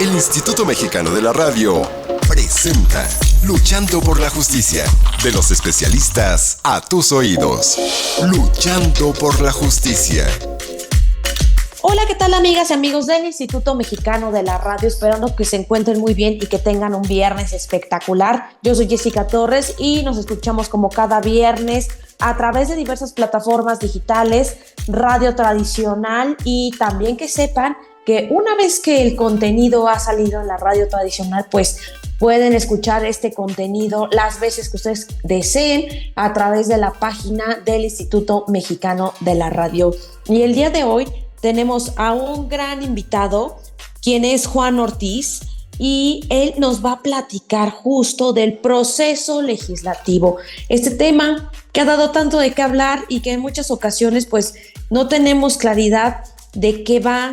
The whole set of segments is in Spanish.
El Instituto Mexicano de la Radio presenta Luchando por la Justicia. De los especialistas a tus oídos. Luchando por la Justicia. Hola, ¿qué tal, amigas y amigos del Instituto Mexicano de la Radio? Esperando que se encuentren muy bien y que tengan un viernes espectacular. Yo soy Jessica Torres y nos escuchamos como cada viernes a través de diversas plataformas digitales, radio tradicional, y también que sepan que una vez que el contenido ha salido en la radio tradicional, pues pueden escuchar este contenido las veces que ustedes deseen a través de la página del Instituto Mexicano de la Radio. Y el día de hoy tenemos a un gran invitado, quien es Juan Ortiz, y él nos va a platicar justo del proceso legislativo. Este tema que ha dado tanto de qué hablar y que en muchas ocasiones pues no tenemos claridad de qué va,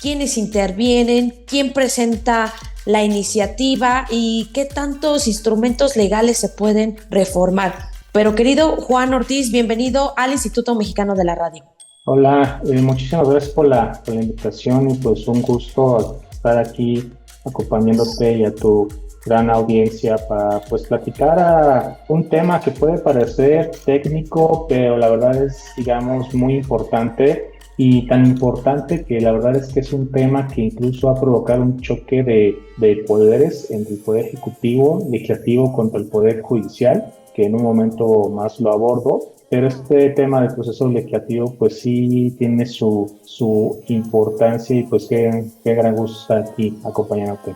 quiénes intervienen, quién presenta la iniciativa y qué tantos instrumentos legales se pueden reformar. Pero querido Juan Ortiz, bienvenido al Instituto Mexicano de la Radio. Hola, muchísimas gracias por la invitación y pues un gusto estar aquí acompañándote y a tu gran audiencia para pues platicar a un tema que puede parecer técnico, pero la verdad es, digamos, muy importante, y tan importante que la verdad es que es un tema que incluso ha provocado un choque de poderes entre el Poder Ejecutivo, Legislativo contra el Poder Judicial, que en un momento más lo abordo. Pero este tema del proceso legislativo pues sí tiene su importancia y pues qué gran gusto estar aquí acompañándote.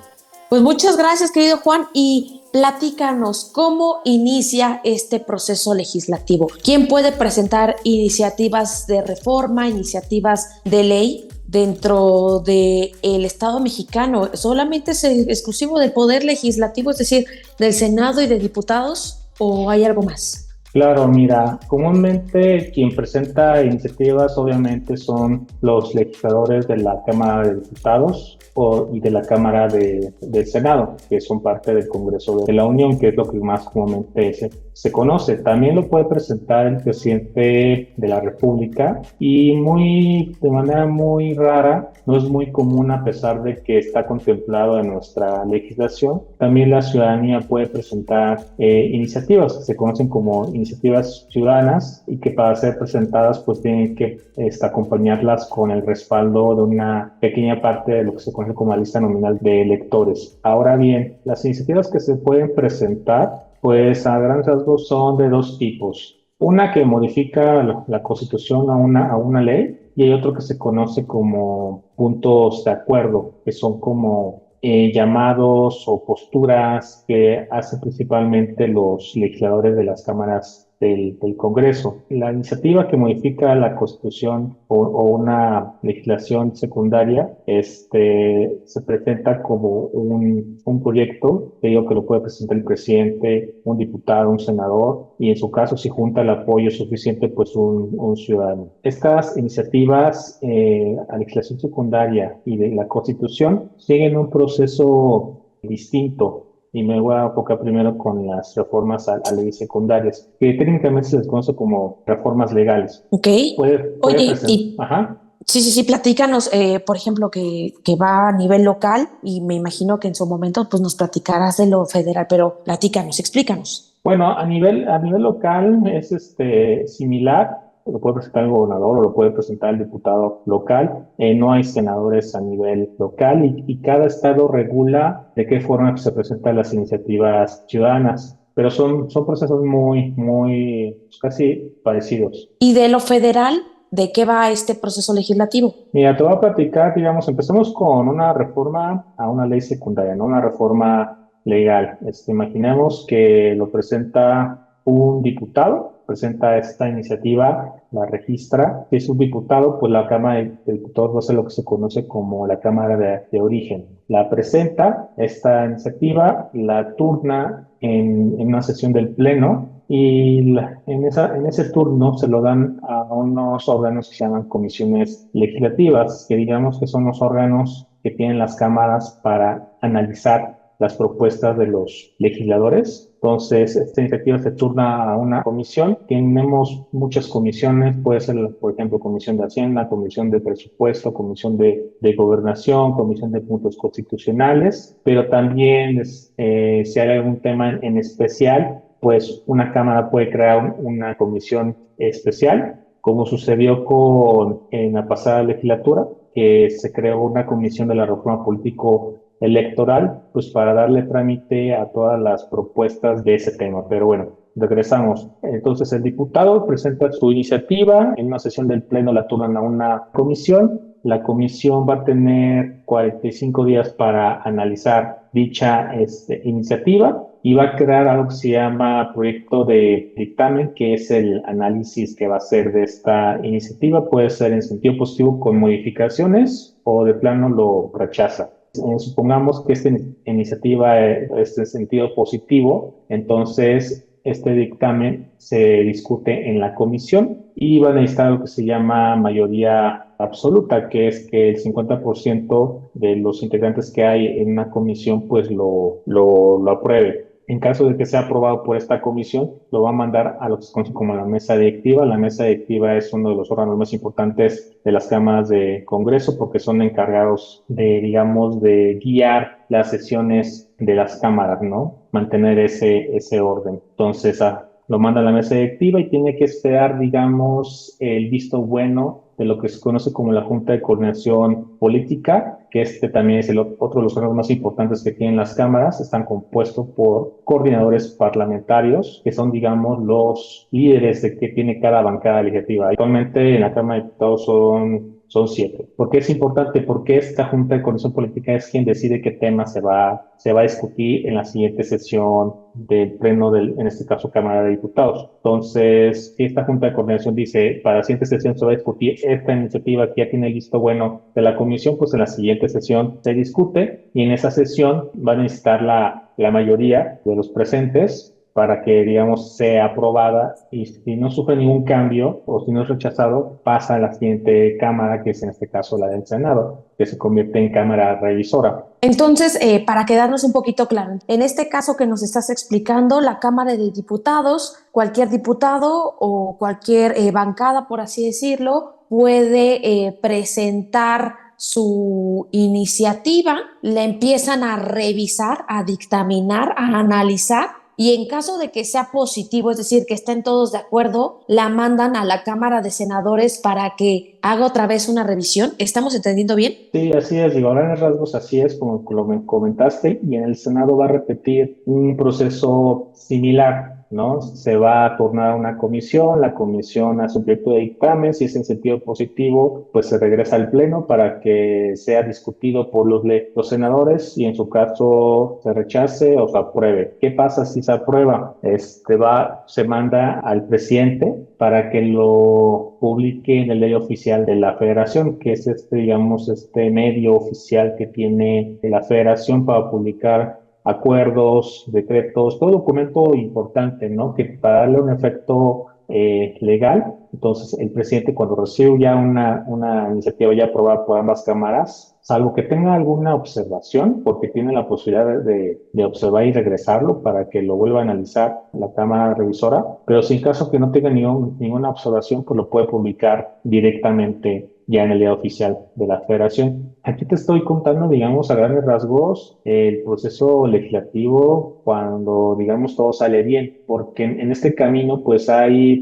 Pues muchas gracias, querido Juan, y platícanos cómo inicia este proceso legislativo. ¿Quién puede presentar iniciativas de reforma, iniciativas de ley dentro del Estado mexicano? ¿Solamente es exclusivo del Poder Legislativo, es decir, del Senado y de diputados, o hay algo más? Claro, mira, comúnmente quien presenta iniciativas obviamente son los legisladores de la Cámara de Diputados y de la Cámara del Senado, que son parte del Congreso de la Unión, que es lo que más comúnmente se conoce. También lo puede presentar el presidente de la República y de manera muy rara, no es muy común a pesar de que está contemplado en nuestra legislación. También la ciudadanía puede presentar iniciativas que se conocen como iniciativas ciudadanas y que para ser presentadas pues tienen que acompañarlas con el respaldo de una pequeña parte de lo que se conoce como la lista nominal de electores. Ahora bien, las iniciativas que se pueden presentar pues a grandes rasgos son de dos tipos. Una que modifica la Constitución a una ley, y hay otro que se conoce como puntos de acuerdo, que son como llamados o posturas que hacen principalmente los legisladores de las cámaras del Congreso. La iniciativa que modifica la Constitución o una legislación secundaria se presenta como un proyecto, que digo que lo puede presentar el presidente, un diputado, un senador, y en su caso, si junta el apoyo suficiente, pues un ciudadano. Estas iniciativas a legislación secundaria y de la Constitución siguen un proceso distinto, y me voy a enfocar primero con las reformas a leyes secundarias, que técnicamente se les conoce como reformas legales. Ok. Oye, Sí, platícanos, por ejemplo, que va a nivel local, y me imagino que en su momento pues nos platicarás de lo federal, pero platícanos, explícanos. Bueno, a nivel local es similar. Lo puede presentar el gobernador o lo puede presentar el diputado local. No hay senadores a nivel local y cada estado regula de qué forma se presentan las iniciativas ciudadanas, pero son procesos muy casi parecidos. ¿Y de lo federal, de qué va este proceso legislativo? Mira, te voy a platicar, digamos, empezamos con una reforma a una ley secundaria, ¿no? Una reforma legal. Imaginemos que lo presenta un diputado, presenta esta iniciativa, la registra. Si es un diputado, pues la Cámara de Diputados va a ser lo que se conoce como la Cámara de Origen. La presenta, esta iniciativa, la turna en una sesión del Pleno, y en ese turno se lo dan a unos órganos que se llaman comisiones legislativas, que digamos que son los órganos que tienen las cámaras para analizar las propuestas de los legisladores. Entonces, esta iniciativa se turna a una comisión. Tenemos muchas comisiones, puede ser, por ejemplo, Comisión de Hacienda, Comisión de Presupuesto, Comisión de Gobernación, Comisión de Puntos Constitucionales, pero también si hay algún tema en especial, pues una Cámara puede crear una comisión especial, como sucedió en la pasada legislatura, que se creó una comisión de la reforma político-electoral, pues para darle trámite a todas las propuestas de ese tema. Pero bueno, regresamos. Entonces el diputado presenta su iniciativa, en una sesión del Pleno la turnan a una comisión. La comisión va a tener 45 días para analizar dicha iniciativa y va a crear algo que se llama proyecto de dictamen, que es el análisis que va a hacer de esta iniciativa. Puede ser en sentido positivo con modificaciones o de plano lo rechaza. Supongamos que esta iniciativa es en sentido positivo, entonces este dictamen se discute en la comisión y va a necesitar lo que se llama mayoría absoluta, que es que el 50% de los integrantes que hay en una comisión pues lo apruebe. En caso de que sea aprobado por esta comisión, lo va a mandar a lo que se conoce como la mesa directiva. La mesa directiva es uno de los órganos más importantes de las cámaras de Congreso porque son encargados de guiar las sesiones de las cámaras, ¿no? Mantener ese orden. Entonces, lo manda a la mesa directiva y tiene que esperar, el visto bueno de lo que se conoce como la Junta de Coordinación Política, que también es otro de los órganos más importantes que tienen las cámaras. Están compuestos por coordinadores parlamentarios, que son, los líderes de que tiene cada bancada legislativa. Actualmente en la Cámara de Diputados son 7. ¿Por qué es importante? Porque esta Junta de Coordinación Política es quien decide qué tema se va a discutir en la siguiente sesión del Pleno en este caso, Cámara de Diputados. Entonces, si esta Junta de Coordinación dice, para la siguiente sesión se va a discutir esta iniciativa que ya tiene el visto bueno de la comisión, pues en la siguiente sesión se discute y en esa sesión va a necesitar la mayoría de los presentes para que, sea aprobada, y si no sufre ningún cambio o si no es rechazado, pasa a la siguiente cámara, que es en este caso la del Senado, que se convierte en cámara revisora. Entonces, para quedarnos un poquito claro, en este caso que nos estás explicando, la Cámara de Diputados, cualquier diputado o cualquier bancada, por así decirlo, puede presentar su iniciativa, la empiezan a revisar, a dictaminar, a analizar, y en caso de que sea positivo, es decir, que estén todos de acuerdo, la mandan a la Cámara de Senadores para que haga otra vez una revisión. ¿Estamos entendiendo bien? Sí, así es. A grandes rasgos así es, como lo comentaste, y en el Senado va a repetir un proceso similar, ¿no? Se va a turnar a una comisión, la comisión hace un proyecto de dictamen, si es en sentido positivo, pues se regresa al Pleno para que sea discutido por los senadores y en su caso se rechace o se apruebe. ¿Qué pasa si se aprueba? Se manda al presidente para que lo publique en el diario oficial de la Federación, que es este medio oficial que tiene la Federación para publicar acuerdos, decretos, todo documento importante, ¿no? Que para darle un efecto legal. Entonces, el presidente, cuando recibe ya una iniciativa ya aprobada por ambas cámaras, salvo que tenga alguna observación, porque tiene la posibilidad de observar y regresarlo para que lo vuelva a analizar la Cámara Revisora, pero si en caso que no tenga ninguna observación, pues lo puede publicar directamente ya en el diario oficial de la Federación. Aquí te estoy contando, a grandes rasgos, el proceso legislativo cuando, todo sale bien, porque en este camino, pues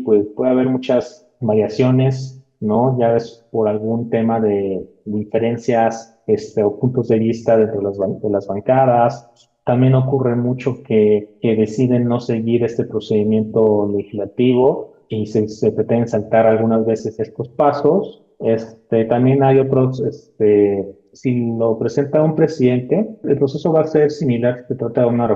puede haber muchas variaciones, ¿no? Ya ves, por algún tema de diferencias, o puntos de vista dentro de las bancadas. También ocurre mucho que deciden no seguir este procedimiento legislativo y se pretenden saltar algunas veces estos pasos. También hay otros, si lo presenta un presidente, el proceso va a ser similar si se trata de una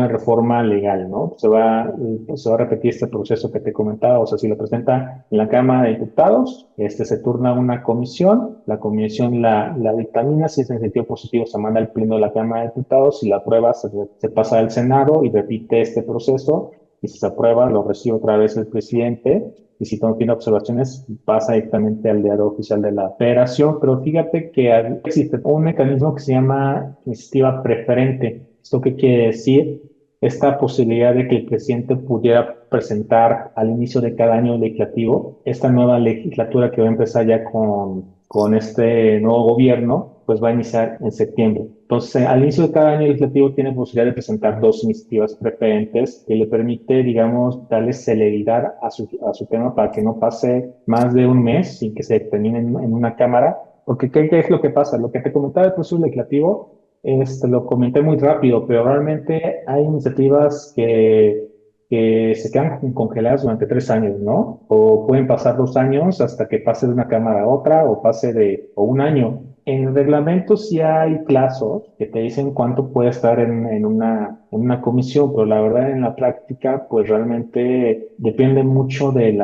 reforma legal, ¿no? Se va a repetir este proceso que te comentaba. O sea, si lo presenta en la Cámara de Diputados, se turna a una comisión, la comisión la dictamina, si es en sentido positivo se manda al Pleno de la Cámara de Diputados, si la aprueba se pasa al Senado y repite este proceso. y si se aprueba, lo recibe otra vez el presidente, y si no tiene observaciones, pasa directamente al diario oficial de la Federación. Pero fíjate que existe un mecanismo que se llama iniciativa preferente. ¿Esto qué quiere decir? Esta posibilidad de que el presidente pudiera presentar al inicio de cada año legislativo esta nueva legislatura que va a empezar ya con este nuevo gobierno, pues va a iniciar en septiembre. Entonces, al inicio de cada año legislativo tiene posibilidad de presentar dos iniciativas preferentes que le permite, digamos, darle celeridad a su tema para que no pase más de un mes sin que se termine en una cámara. Porque, ¿qué es lo que pasa? Lo que te comentaba del proceso legislativo, lo comenté muy rápido, pero realmente hay iniciativas que se quedan congeladas durante 3 años, ¿no? O pueden pasar 2 años hasta que pase de una cámara a otra, o un año. En el reglamento sí hay plazos que te dicen cuánto puede estar en una comisión, pero la verdad en la práctica, pues realmente depende mucho de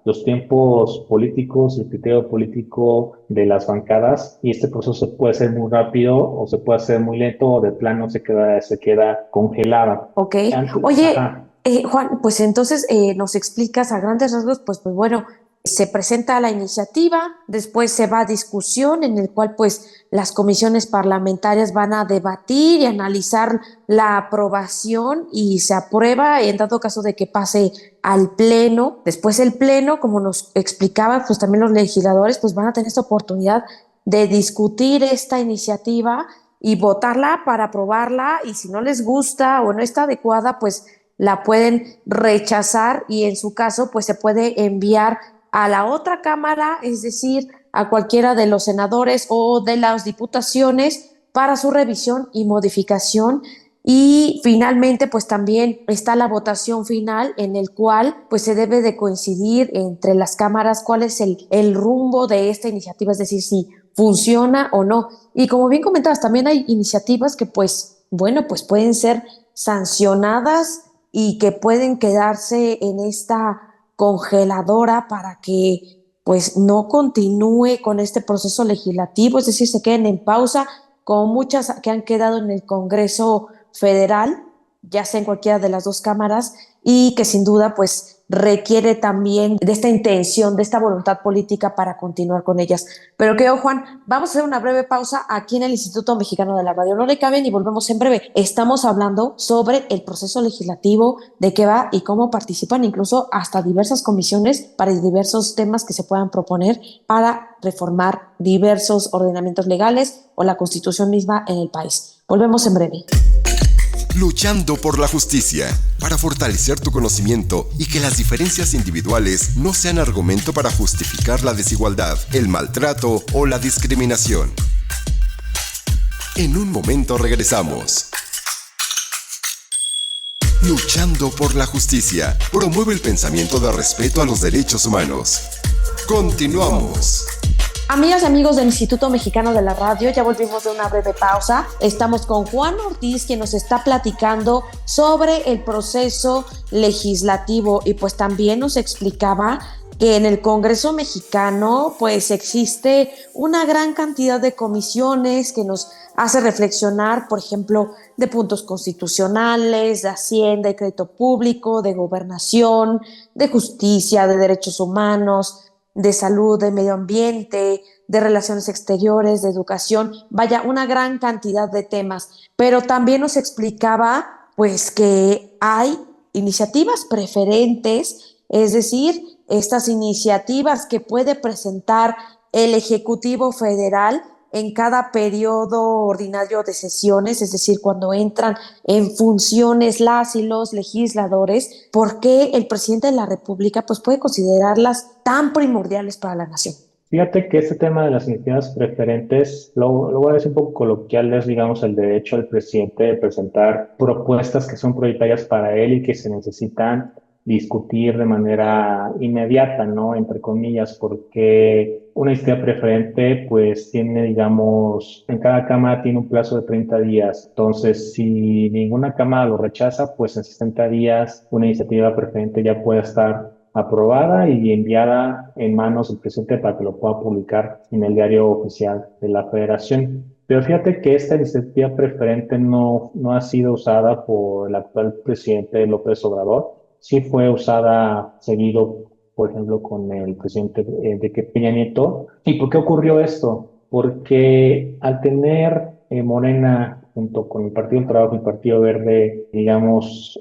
los tiempos políticos, el criterio político de las bancadas, y este proceso se puede hacer muy rápido o se puede hacer muy lento o de plano se queda congelada. Ok. Antes, Oye, ajá. Juan, pues entonces nos explicas a grandes rasgos, pues bueno, se presenta la iniciativa, después se va a discusión en el cual pues las comisiones parlamentarias van a debatir y analizar la aprobación y se aprueba en dado caso de que pase al pleno. Después el pleno, como nos explicaba, pues también los legisladores pues van a tener esta oportunidad de discutir esta iniciativa y votarla para aprobarla, y si no les gusta o no está adecuada, pues la pueden rechazar y en su caso pues se puede enviar a la otra cámara, es decir, a cualquiera de los senadores o de las diputaciones para su revisión y modificación. Y finalmente pues también está la votación final en el cual pues se debe de coincidir entre las cámaras cuál es el rumbo de esta iniciativa, es decir, si funciona o no. Y como bien comentabas, también hay iniciativas que pues, bueno, pues pueden ser sancionadas y que pueden quedarse en esta congeladora para que pues no continúe con este proceso legislativo, es decir, se queden en pausa, como muchas que han quedado en el Congreso Federal, ya sea en cualquiera de las dos cámaras, y que sin duda pues requiere también de esta intención, de esta voluntad política para continuar con ellas. Pero creo, Juan, vamos a hacer una breve pausa aquí en el Instituto Mexicano de la Radio. No le caben y volvemos en breve. Estamos hablando sobre el proceso legislativo, de qué va y cómo participan incluso hasta diversas comisiones para diversos temas que se puedan proponer para reformar diversos ordenamientos legales o la Constitución misma en el país. Volvemos en breve. Luchando por la justicia, para fortalecer tu conocimiento y que las diferencias individuales no sean argumento para justificar la desigualdad, el maltrato o la discriminación. En un momento regresamos. Luchando por la justicia, promueve el pensamiento de respeto a los derechos humanos. Continuamos. Amigas y amigos del Instituto Mexicano de la Radio, ya volvimos de una breve pausa. Estamos con Juan Ortiz, quien nos está platicando sobre el proceso legislativo y pues también nos explicaba que en el Congreso mexicano pues existe una gran cantidad de comisiones que nos hace reflexionar, por ejemplo, de puntos constitucionales, de Hacienda y Crédito Público, de Gobernación, de Justicia, de Derechos Humanos, de salud, de medio ambiente, de relaciones exteriores, de educación, vaya, una gran cantidad de temas. Pero también nos explicaba, pues, que hay iniciativas preferentes, es decir, estas iniciativas que puede presentar el Ejecutivo Federal en cada periodo ordinario de sesiones, es decir, cuando entran en funciones las y los legisladores, ¿por qué el presidente de la República pues puede considerarlas tan primordiales para la nación? Fíjate que este tema de las iniciativas preferentes, lo voy a decir un poco coloquial, es, digamos, el derecho del presidente de presentar propuestas que son prioritarias para él y que se necesitan discutir de manera inmediata, ¿no? Entre comillas, porque una iniciativa preferente, pues tiene, digamos, en cada cámara tiene un plazo de 30 días. Entonces, si ninguna cámara lo rechaza, pues en 60 días una iniciativa preferente ya puede estar aprobada y enviada en manos del presidente para que lo pueda publicar en el diario oficial de la Federación. Pero fíjate que esta iniciativa preferente no ha sido usada por el actual presidente López Obrador. sí fue usada seguido, por ejemplo, con el presidente Enrique Peña Nieto. ¿Y por qué ocurrió esto? Porque al tener Morena junto con el Partido del Trabajo y el Partido Verde, digamos,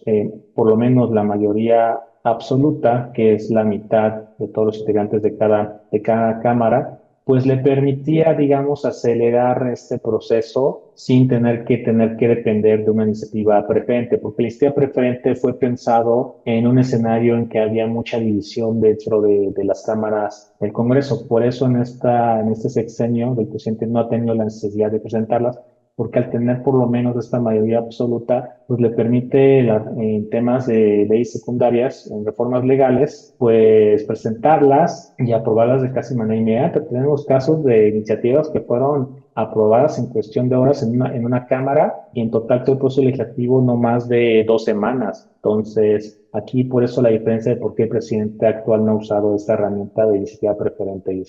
por lo menos la mayoría absoluta, que es la mitad de todos los integrantes de cada cámara, pues le permitía, digamos, acelerar este proceso sin tener que depender de una iniciativa preferente, porque la iniciativa preferente fue pensado en un escenario en que había mucha división dentro de las cámaras del Congreso. Por eso en este sexenio el presidente no ha tenido la necesidad de presentarlas, porque al tener por lo menos esta mayoría absoluta, pues le permite en temas de leyes secundarias, en reformas legales, pues presentarlas y aprobarlas de casi manera inmediata. Tenemos casos de iniciativas que fueron aprobadas en cuestión de horas en una cámara y en total todo el proceso legislativo no más de 2 semanas. Entonces, aquí por eso la diferencia de por qué el presidente actual no ha usado esta herramienta de iniciativa preferente.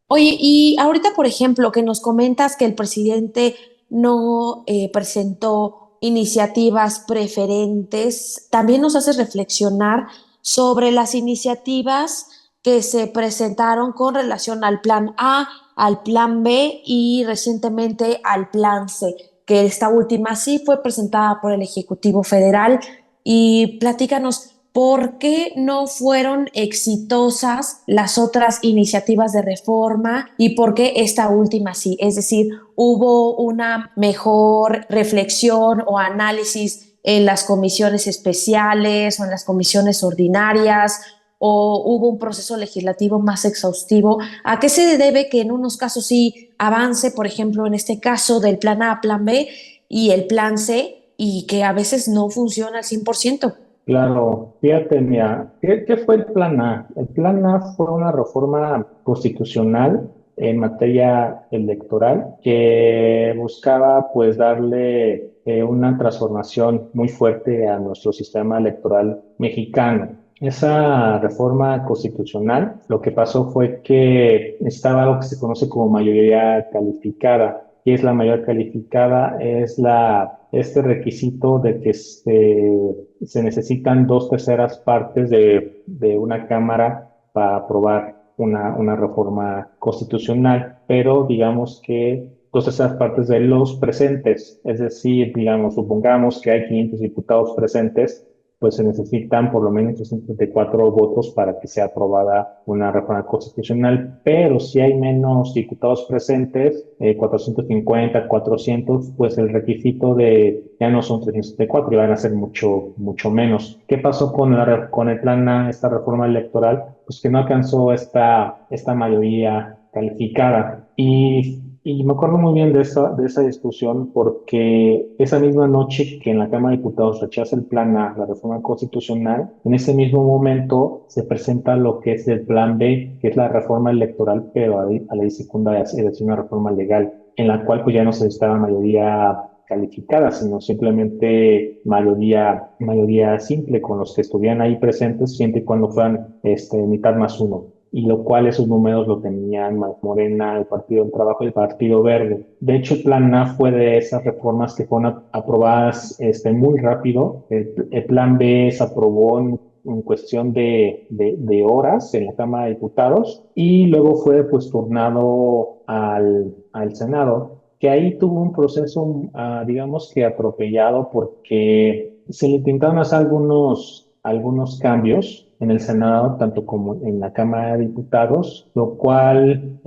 Oye, y ahorita, por ejemplo, que nos comentas que el presidente no presentó iniciativas preferentes, también nos hace reflexionar sobre las iniciativas que se presentaron con relación al plan A, al plan B y recientemente al plan C, que esta última sí fue presentada por el Ejecutivo Federal. Y platícanos, ¿por qué no fueron exitosas las otras iniciativas de reforma y por qué esta última sí? Es decir, ¿hubo una mejor reflexión o análisis en las comisiones especiales o en las comisiones ordinarias? ¿O hubo un proceso legislativo más exhaustivo? ¿A qué se debe que en unos casos sí avance, por ejemplo, en este caso del plan A, plan B y el plan C, y que a veces no funciona al 100%? Claro, fíjate, mira, ¿qué fue el Plan A? El Plan A fue una reforma constitucional en materia electoral que buscaba pues darle una transformación muy fuerte a nuestro sistema electoral mexicano. Esa reforma constitucional, lo que pasó fue que estaba algo que se conoce como mayoría calificada. ¿Qué es la mayoría calificada? Es este requisito de que se necesitan 2/3 partes de una cámara para aprobar una reforma constitucional, pero digamos que 2/3 partes de los presentes, es decir, digamos, supongamos que hay 500 diputados presentes, pues se necesitan por lo menos 334 votos para que sea aprobada una reforma constitucional, pero si hay menos diputados presentes, 450, 400, pues el requisito ya no son 364, y van a ser mucho menos. ¿Qué pasó con el plan A, esta reforma electoral? Pues que no alcanzó esta mayoría calificada. Y me acuerdo muy bien de esa discusión porque esa misma noche que en la Cámara de Diputados rechaza el plan A, la reforma constitucional, en ese mismo momento se presenta lo que es el plan B, que es la reforma electoral, pero a ley secundaria, es decir, una reforma legal, en la cual pues ya no se necesitaba mayoría calificada, sino simplemente mayoría simple con los que estuvieran ahí presentes, siempre y cuando fueran mitad más uno. Y lo cual esos números lo tenían Morena, el Partido del Trabajo y el Partido Verde. De hecho, el Plan A fue de esas reformas que fueron aprobadas muy rápido. El Plan B se aprobó en cuestión de horas en la Cámara de Diputados y luego fue pues turnado al Senado, que ahí tuvo un proceso, digamos que atropellado, porque se le intentaron hacer algunos cambios en el Senado, tanto como en la Cámara de Diputados, lo cual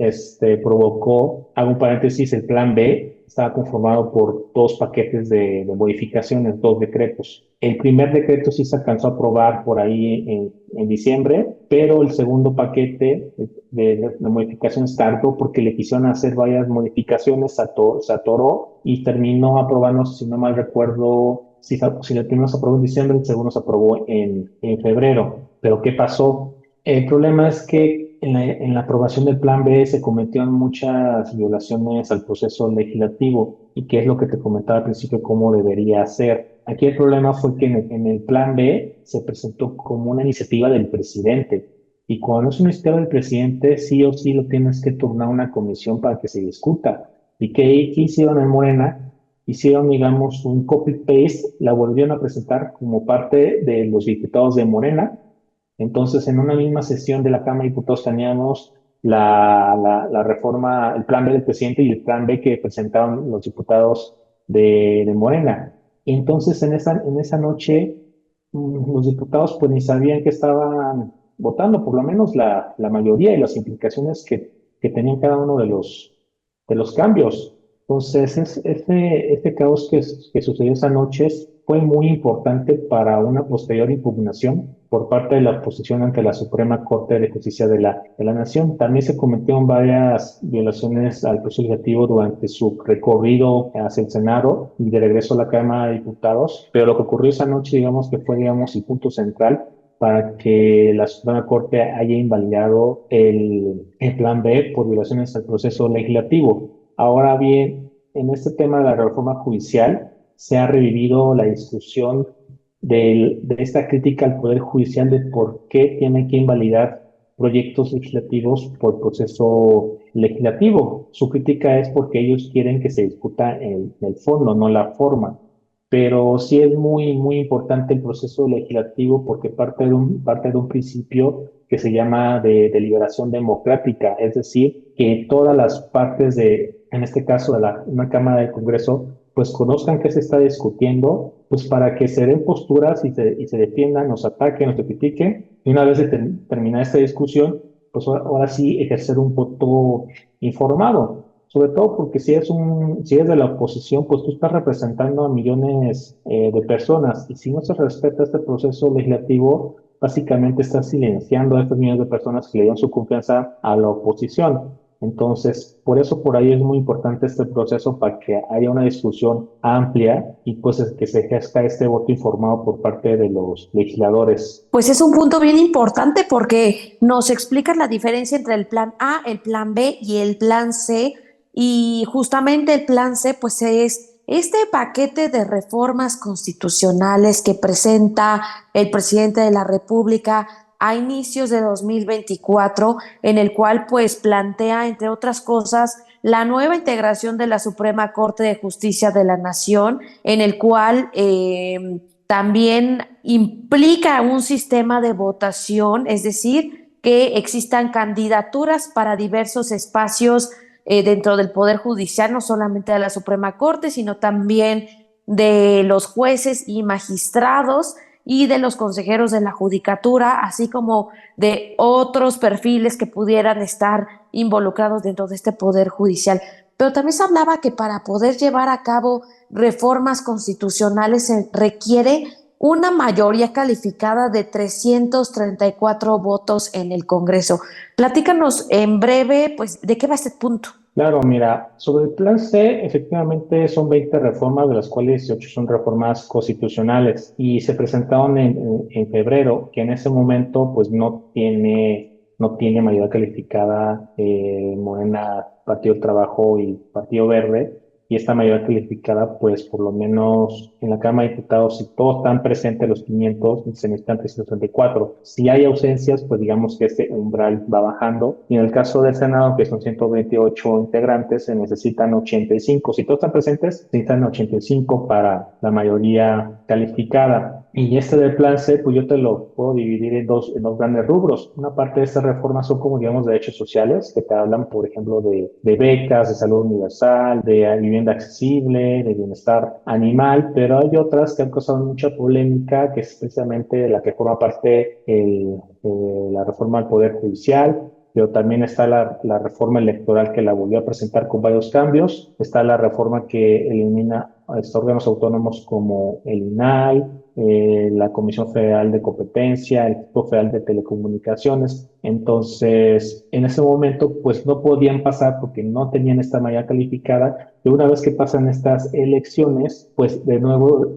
provocó, hago un paréntesis, el Plan B estaba conformado por 2 paquetes de modificaciones, 2 decretos. El primer decreto sí se alcanzó a aprobar por ahí en diciembre, pero el segundo paquete de modificaciones tardó porque le quisieron hacer varias modificaciones, se atoró y terminó aprobándose, si no mal recuerdo, si el primero se aprobó en diciembre, el segundo se aprobó en febrero. Pero ¿qué pasó? El problema es que en la aprobación del Plan B se cometieron muchas violaciones al proceso legislativo, y que es lo que te comentaba al principio, cómo debería ser. Aquí el problema fue que en el Plan B se presentó como una iniciativa del presidente, y cuando es una iniciativa del presidente, sí o sí lo tienes que turnar a una comisión para que se discuta. ¿Y qué hicieron en Morena? hicieron, digamos, un copy-paste, la volvieron a presentar como parte de los diputados de Morena. Entonces, en una misma sesión de la Cámara de Diputados teníamos la reforma, el plan B del presidente y el plan B que presentaron los diputados de Morena. Entonces, en esa noche, los diputados pues ni sabían que estaban votando, por lo menos la mayoría y las implicaciones que tenían cada uno de los cambios. Entonces, este caos que sucedió esa noche fue muy importante para una posterior impugnación por parte de la oposición ante la Suprema Corte de Justicia de la Nación. También se cometieron varias violaciones al proceso legislativo durante su recorrido hacia el Senado y de regreso a la Cámara de Diputados, pero lo que ocurrió esa noche, digamos que fue, digamos, el punto central para que la Suprema Corte haya invalidado el plan B por violaciones al proceso legislativo. Ahora bien, en este tema de la reforma judicial se ha revivido la discusión de esta crítica al Poder Judicial de por qué tiene que invalidar proyectos legislativos por proceso legislativo. Su crítica es porque ellos quieren que se discuta el fondo, no la forma. Pero sí es muy, muy importante el proceso legislativo porque parte de un principio que se llama de deliberación democrática, es decir, que todas las partes en este caso de una Cámara del Congreso, pues conozcan qué se está discutiendo, pues para que se den posturas y se defiendan, nos ataquen, nos critiquen, y una vez de terminar esta discusión, pues ahora sí ejercer un voto informado. Sobre todo porque si es de la oposición, pues tú estás representando a millones de personas y si no se respeta este proceso legislativo, básicamente estás silenciando a estos millones de personas que le dieron su confianza a la oposición. Entonces, por eso por ahí es muy importante este proceso para que haya una discusión amplia y pues que se ejerza este voto informado por parte de los legisladores. Pues es un punto bien importante porque nos explica la diferencia entre el plan A, el plan B y el plan C. Y justamente el plan C, pues es este paquete de reformas constitucionales que presenta el presidente de la República a inicios de 2024, en el cual pues plantea, entre otras cosas, la nueva integración de la Suprema Corte de Justicia de la Nación, en el cual también implica un sistema de votación, es decir, que existan candidaturas para diversos espacios dentro del Poder Judicial, no solamente de la Suprema Corte, sino también de los jueces y magistrados y de los consejeros de la Judicatura, así como de otros perfiles que pudieran estar involucrados dentro de este Poder Judicial. Pero también se hablaba que para poder llevar a cabo reformas constitucionales se requiere una mayoría calificada de 334 votos en el Congreso. Platícanos en breve, pues, ¿de qué va este punto? Claro, mira, sobre el plan C, efectivamente son 20 reformas, de las cuales 18 son reformas constitucionales y se presentaron en febrero, que en ese momento pues no tiene mayoría calificada Morena, Partido del Trabajo y Partido Verde, y esta mayoría calificada pues por lo menos en la Cámara de Diputados, si todos están presentes los 500, se necesitan 334. Si hay ausencias, pues digamos que este umbral va bajando, y en el caso del Senado, que son 128 integrantes, se necesitan 85. Si todos están presentes, se necesitan 85 para la mayoría calificada. Y este del plan C, pues yo te lo puedo dividir en dos grandes rubros. Una parte de estas reformas son como, digamos, derechos sociales, que te hablan, por ejemplo, de becas, de salud universal, de vivienda accesible, de bienestar animal, pero hay otras que han causado mucha polémica, que es precisamente la que forma parte la reforma al Poder Judicial, pero también está la reforma electoral que la volvió a presentar con varios cambios, está la reforma que elimina a estos órganos autónomos como el INAI, la Comisión Federal de Competencia, el Instituto Federal de Telecomunicaciones. Entonces, en ese momento, pues no podían pasar porque no tenían esta mayoría calificada. Y una vez que pasan estas elecciones, pues de nuevo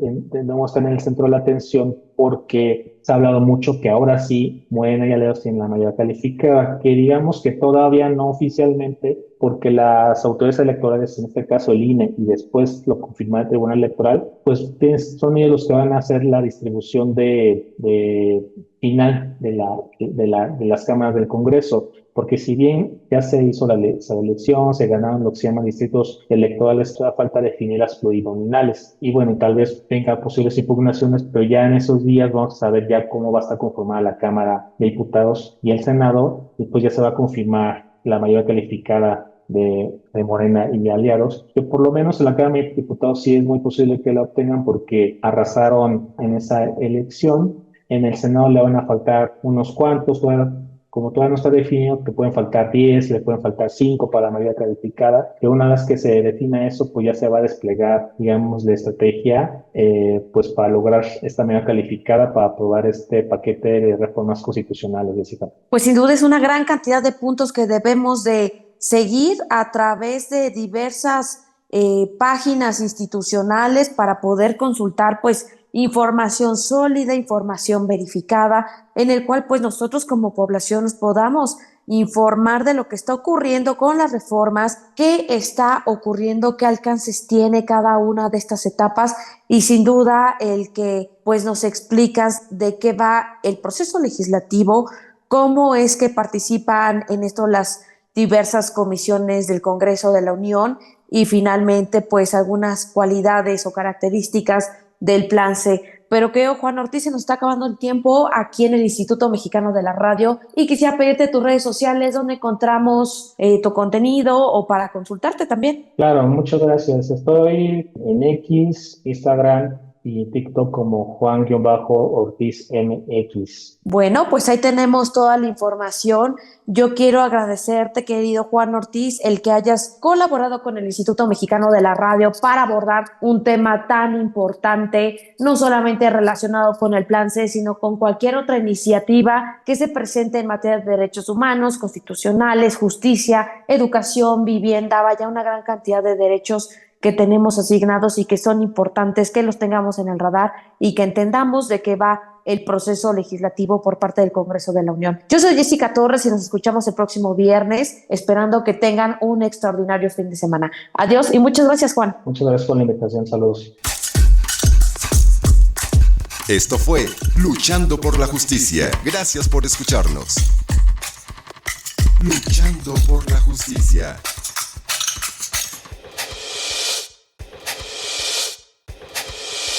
están en el centro de la atención porque se ha hablado mucho que ahora sí Morena y Aliados tienen la mayoría calificada, que digamos que todavía no oficialmente, porque las autoridades electorales, en este caso el INE, y después lo confirma el Tribunal Electoral, pues son ellos los que van a hacer la distribución de final de las cámaras del Congreso, porque si bien ya se hizo la elección, se ganaron lo que se llaman distritos electorales, todavía falta definir las plurinominales. Y bueno, tal vez tenga posibles impugnaciones, pero ya en esos días vamos a saber ya cómo va a estar conformada la Cámara de Diputados y el Senado, y pues ya se va a confirmar la mayoría calificada de Morena y aliados, que por lo menos en la Cámara de Diputados sí es muy posible que la obtengan porque arrasaron en esa elección. En el Senado le van a faltar unos cuantos, como todavía no está definido, que pueden faltar 10, le pueden faltar 5 para la mayoría calificada, que una vez que se defina eso, pues ya se va a desplegar, digamos, la estrategia, pues para lograr esta mayoría calificada, para aprobar este paquete de reformas constitucionales, Jessica. Pues sin duda es una gran cantidad de puntos que debemos de seguir a través de diversas páginas institucionales para poder consultar, pues, información sólida, información verificada, en el cual pues nosotros como población nos podamos informar de lo que está ocurriendo con las reformas, qué está ocurriendo, qué alcances tiene cada una de estas etapas y sin duda el que pues nos explicas de qué va el proceso legislativo, cómo es que participan en esto las diversas comisiones del Congreso de la Unión y finalmente pues algunas cualidades o características del Plan C. Pero creo, Juan Ortiz, se nos está acabando el tiempo aquí en el Instituto Mexicano de la Radio y quisiera pedirte tus redes sociales donde encontramos tu contenido o para consultarte también. Claro, muchas gracias. Estoy en X, Instagram y TikTok como Juan-Ortiz MX. Bueno, pues ahí tenemos toda la información. Yo quiero agradecerte, querido Juan Ortiz, el que hayas colaborado con el Instituto Mexicano de la Radio para abordar un tema tan importante, no solamente relacionado con el Plan C, sino con cualquier otra iniciativa que se presente en materia de derechos humanos, constitucionales, justicia, educación, vivienda, vaya, una gran cantidad de derechos que tenemos asignados y que son importantes que los tengamos en el radar y que entendamos de qué va el proceso legislativo por parte del Congreso de la Unión. Yo soy Jessica Torres y nos escuchamos el próximo viernes, esperando que tengan un extraordinario fin de semana. Adiós y muchas gracias, Juan. Muchas gracias por la invitación. Saludos. Esto fue Luchando por la Justicia. Gracias por escucharnos. Luchando por la Justicia.